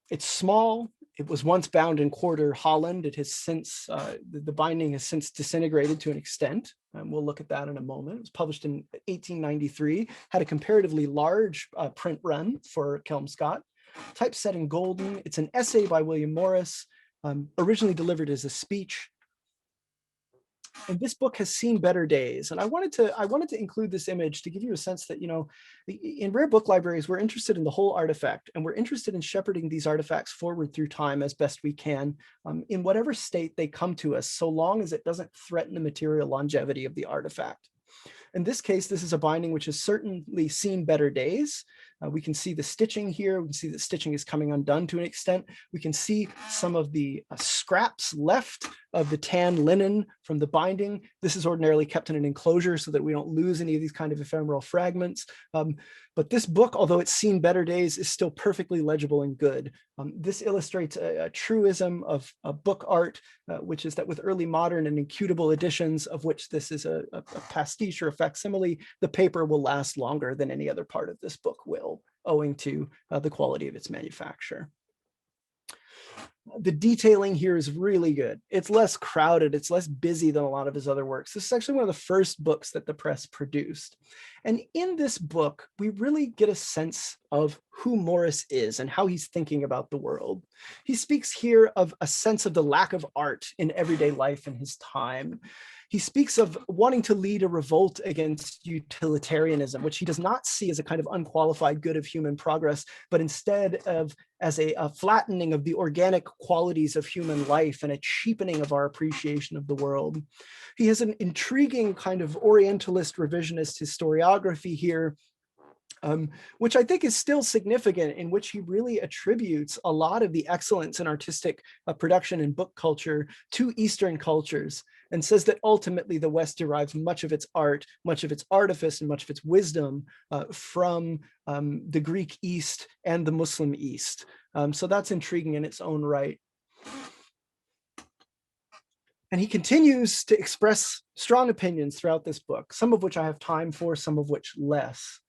It's small. It was once bound in quarter Holland. It has since, the binding has since disintegrated to an extent. And we'll look at that in a moment. It was published in 1893, had a comparatively large print run for Kelmscott. Typeset in golden. It's an essay by William Morris, originally delivered as a speech. And this book has seen better days. And I wanted to include this image to give you a sense that, you know, in rare book libraries, we're interested in the whole artifact, and we're interested in shepherding these artifacts forward through time as best we can, in whatever state they come to us, so long as it doesn't threaten the material longevity of the artifact. In this case, this is a binding which has certainly seen better days. We can see the stitching here. We can see the stitching is coming undone to an extent. We can see some of the scraps left of the tan linen from the binding. This is ordinarily kept in an enclosure so that we don't lose any of these kind of ephemeral fragments. But this book, although it's seen better days, is still perfectly legible and good. This illustrates a truism of book art, which is that with early modern and incutible editions, of which this is a pastiche or a facsimile, the paper will last longer than any other part of this book will, owing to the quality of its manufacture. The detailing here is really good. It's less crowded, it's less busy than a lot of his other works. This is actually one of the first books that the press produced. And in this book, we really get a sense of who Morris is and how he's thinking about the world. He speaks here of a sense of the lack of art in everyday life in his time. He speaks of wanting to lead a revolt against utilitarianism, which he does not see as a kind of unqualified good of human progress, but instead of as a flattening of the organic qualities of human life and a cheapening of our appreciation of the world. He has an intriguing kind of Orientalist revisionist historiography here, which I think is still significant, in which he really attributes a lot of the excellence in artistic production and book culture to Eastern cultures, and says that ultimately the West derives much of its art, much of its artifice, and much of its wisdom from the Greek East and the Muslim East. So that's intriguing in its own right. And he continues to express strong opinions throughout this book, some of which I have time for, some of which less.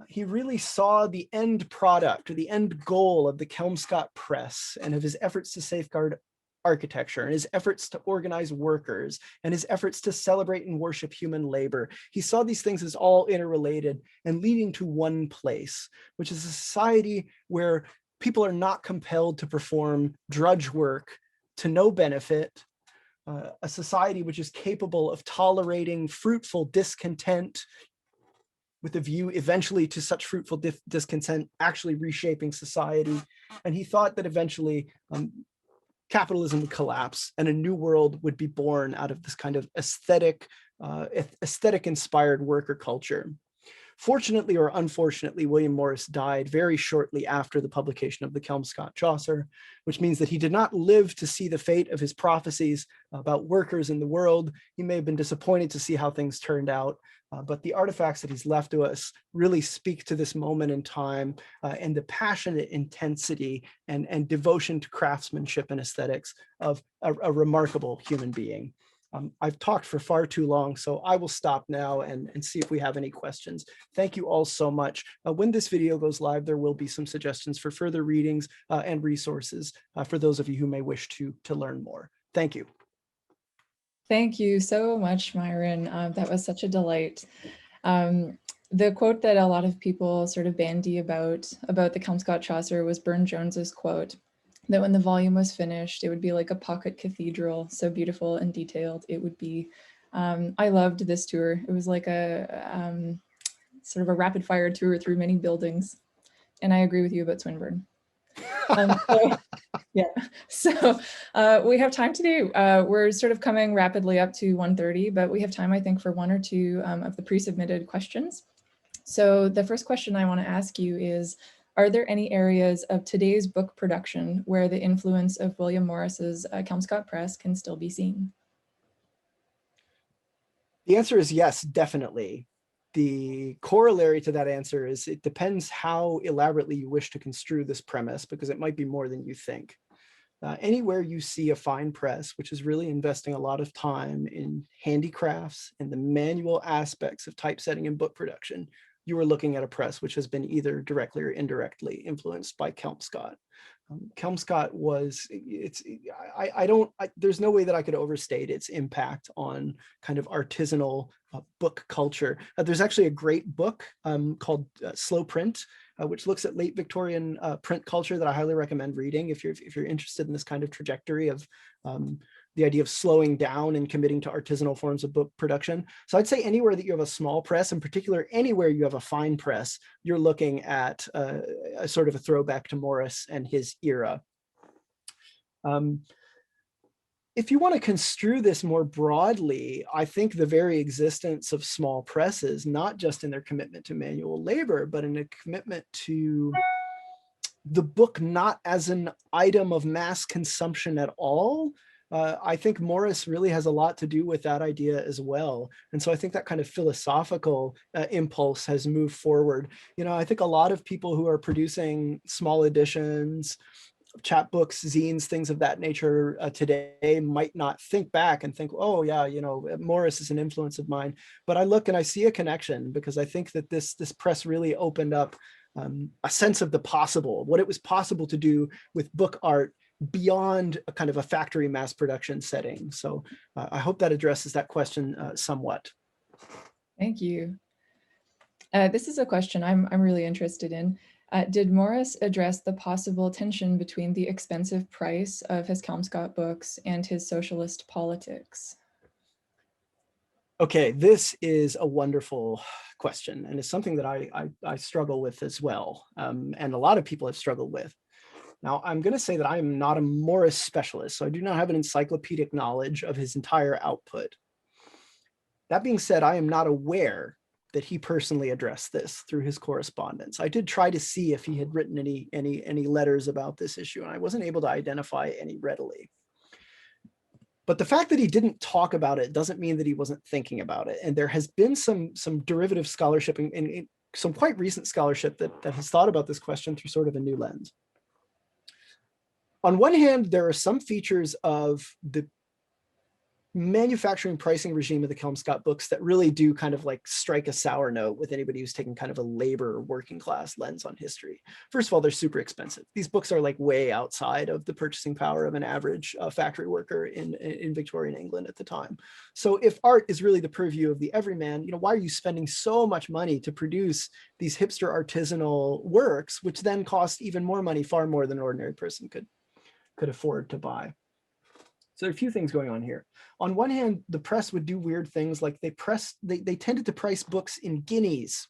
He really saw the end product or the end goal of the Kelmscott Press and of his efforts to safeguard architecture and his efforts to organize workers and his efforts to celebrate and worship human labor. He saw these things as all interrelated and leading to one place, which is a society where people are not compelled to perform drudge work to no benefit, a society which is capable of tolerating fruitful discontent with a view eventually to such fruitful discontent actually reshaping society. And he thought that eventually capitalism would collapse and a new world would be born out of this kind of aesthetic inspired worker culture. Fortunately or unfortunately, William Morris died very shortly after the publication of the Kelmscott Chaucer, which means that he did not live to see the fate of his prophecies about workers in the world. He may have been disappointed to see how things turned out, but the artifacts that he's left to us really speak to this moment in time and the passionate intensity and devotion to craftsmanship and aesthetics of a remarkable human being. I've talked for far too long, so I will stop now and see if we have any questions. Thank you all so much. When this video goes live, there will be some suggestions for further readings and resources for those of you who may wish to learn more. Thank you. Thank you so much, Myron. That was such a delight. The quote that a lot of people sort of bandy about the Kelmscott Chaucer was Burne-Jones's quote, that when the volume was finished, it would be like a pocket cathedral, so beautiful and detailed it would be. I loved this tour. It was like a sort of a rapid fire tour through many buildings. And I agree with you about Swinburne. So Yeah, so we have time to do. We're sort of coming rapidly up to 1:30, but we have time, I think, for one or two of the pre-submitted questions. So the first question I want to ask you is, are there any areas of today's book production where the influence of William Morris's Kelmscott Press can still be seen? The answer is yes, definitely. The corollary to that answer is it depends how elaborately you wish to construe this premise, because it might be more than you think. Anywhere you see a fine press, which is really investing a lot of time in handicrafts and the manual aspects of typesetting and book production, you are looking at a press which has been either directly or indirectly influenced by Kelmscott. Kelmscott was, there's no way that I could overstate its impact on kind of artisanal book culture. There's actually a great book called Slow Print, which looks at late Victorian print culture that I highly recommend reading if you're interested in this kind of trajectory of the idea of slowing down and committing to artisanal forms of book production. So I'd say anywhere that you have a small press, in particular, anywhere you have a fine press, you're looking at a sort of a throwback to Morris and his era. If you want to construe this more broadly, I think the very existence of small presses, not just in their commitment to manual labor, but in a commitment to the book not as an item of mass consumption at all, I think Morris really has a lot to do with that idea as well. And so I think that kind of philosophical impulse has moved forward. You know, I think a lot of people who are producing small editions, chapbooks, zines, things of that nature today might not think back and think, oh yeah, you know, Morris is an influence of mine. But I look and I see a connection, because I think that this press really opened up a sense of the possible, what it was possible to do with book art beyond a kind of a factory mass production setting. So I hope that addresses that question somewhat. Thank you. This is a question I'm really interested in. Did Morris address the possible tension between the expensive price of his Kelmscott books and his socialist politics? Okay, this is a wonderful question, and it's something that I struggle with as well, and a lot of people have struggled with. Now, I'm going to say that I am not a Morris specialist, so I do not have an encyclopedic knowledge of his entire output. That being said, I am not aware that he personally addressed this through his correspondence. I did try to see if he had written any letters about this issue, and I wasn't able to identify any readily. But the fact that he didn't talk about it doesn't mean that he wasn't thinking about it. And there has been some derivative scholarship and some quite recent scholarship that has thought about this question through sort of a new lens. On one hand, there are some features of the manufacturing pricing regime of the Kelmscott books that really do kind of like strike a sour note with anybody who's taking kind of a labor or working class lens on history. First of all, they're super expensive. These books are like way outside of the purchasing power of an average factory worker in Victorian England at the time. So if art is really the purview of the everyman, you know, why are you spending so much money to produce these hipster artisanal works, which then cost even more money, far more than an ordinary person could afford to buy? So there are a few things going on here. On one hand, the press would do weird things like they tended to price books in guineas.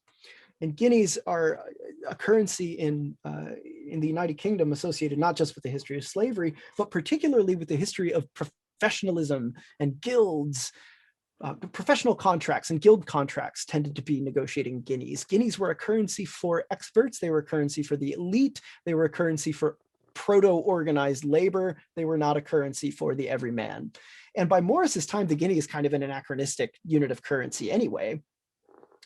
And guineas are a currency in the United Kingdom associated not just with the history of slavery, but particularly with the history of professionalism and guilds. Professional contracts and guild contracts tended to be negotiating guineas. Guineas were a currency for experts. They were a currency for the elite. They were a currency for proto-organized labor. They were not a currency for the everyman. And by Morris's time, the guinea is kind of an anachronistic unit of currency anyway.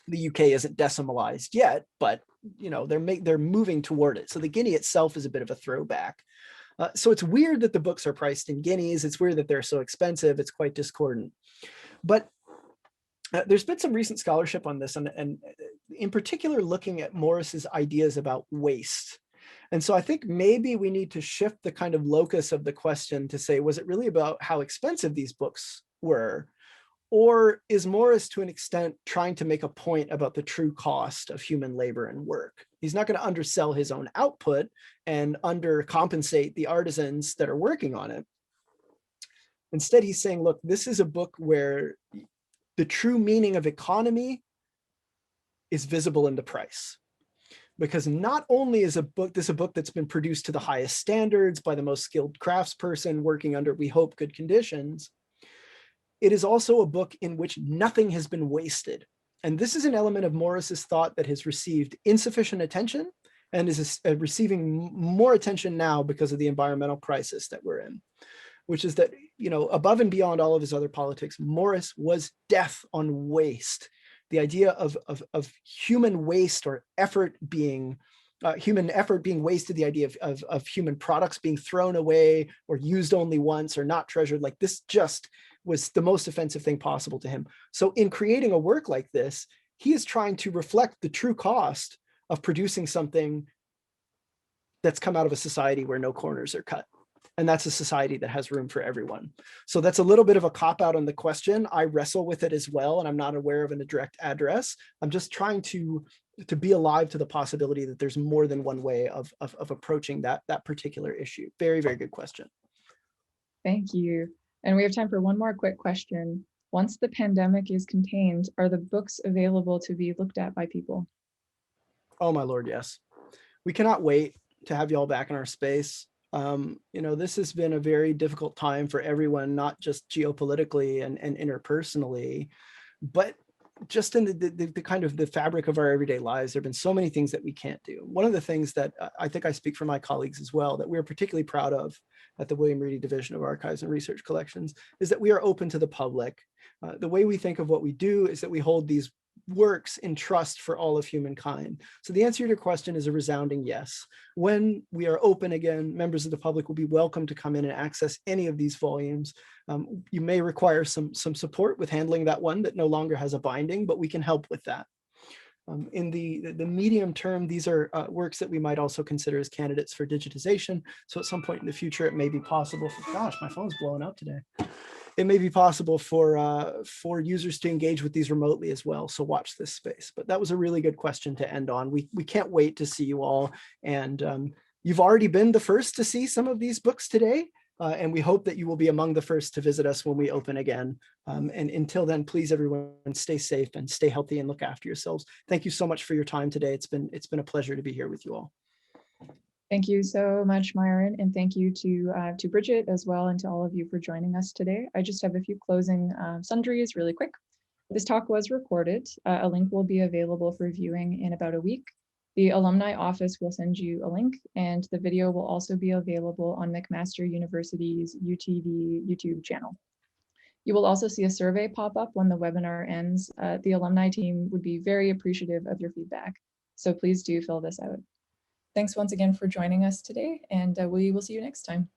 The UK isn't decimalized yet, but you know they're moving toward it. So the guinea itself is a bit of a throwback. So it's weird that the books are priced in guineas. It's weird that they're so expensive. It's quite discordant. But there's been some recent scholarship on this, and in particular looking at Morris's ideas about waste. And so I think maybe we need to shift the kind of locus of the question to say, was it really about how expensive these books were? Or is Morris, to an extent, trying to make a point about the true cost of human labor and work? He's not going to undersell his own output and undercompensate the artisans that are working on it. Instead, he's saying, look, this is a book where the true meaning of economy is visible in the price. because not only is this a book that's been produced to the highest standards by the most skilled craftsperson working under, we hope, good conditions, it is also a book in which nothing has been wasted. And this is an element of Morris's thought that has received insufficient attention and is receiving more attention now because of the environmental crisis that we're in, which is that, you know, above and beyond all of his other politics, Morris was death on waste. The idea of human waste or effort being, human effort being wasted, the idea of human products being thrown away or used only once or not treasured, like this just was the most offensive thing possible to him. So in creating a work like this, he is trying to reflect the true cost of producing something that's come out of a society where no corners are cut. And that's a society that has room for everyone. So that's a little bit of a cop-out on the question. I wrestle with it as well, and I'm not aware of a direct address. I'm just trying to be alive to the possibility that there's more than one way of approaching that particular issue. Very, very good question. Thank you. And we have time for one more quick question. Once the pandemic is contained, are the books available to be looked at by people? Oh my Lord, yes. We cannot wait to have you all back in our space. You know, this has been a very difficult time for everyone, not just geopolitically and interpersonally, but just in the kind of the fabric of our everyday lives. There have been so many things that we can't do. One of the things that I think I speak for my colleagues as well, that we're particularly proud of at the William Reedy Division of Archives and Research Collections, is that we are open to the public. The way we think of what we do is that we hold these works in trust for all of humankind. So the answer to your question is a resounding yes. When we are open again, members of the public will be welcome to come in and access any of these volumes. You may require some support with handling that one that no longer has a binding, but we can help with that. In the medium term, these are works that we might also consider as candidates for digitization. So at some point in the future, it may be possible for, gosh, my phone's blowing up today. It may be possible for users to engage with these remotely as well. So watch this space. But that was a really good question to end on. We can't wait to see you all. And you've already been the first to see some of these books today. And we hope that you will be among the first to visit us when we open again. And until then, please, everyone, stay safe and stay healthy and look after yourselves. Thank you so much for your time today. It's been a pleasure to be here with you all. Thank you so much, Myron, and thank you to Bridget as well, and to all of you for joining us today. I just have a few closing sundries really quick. This talk was recorded. A link will be available for viewing in about a week. The alumni office will send you a link, and the video will also be available on McMaster University's UTV YouTube channel. You will also see a survey pop up when the webinar ends. The alumni team would be very appreciative of your feedback, so please do fill this out. Thanks once again for joining us today, and we will see you next time.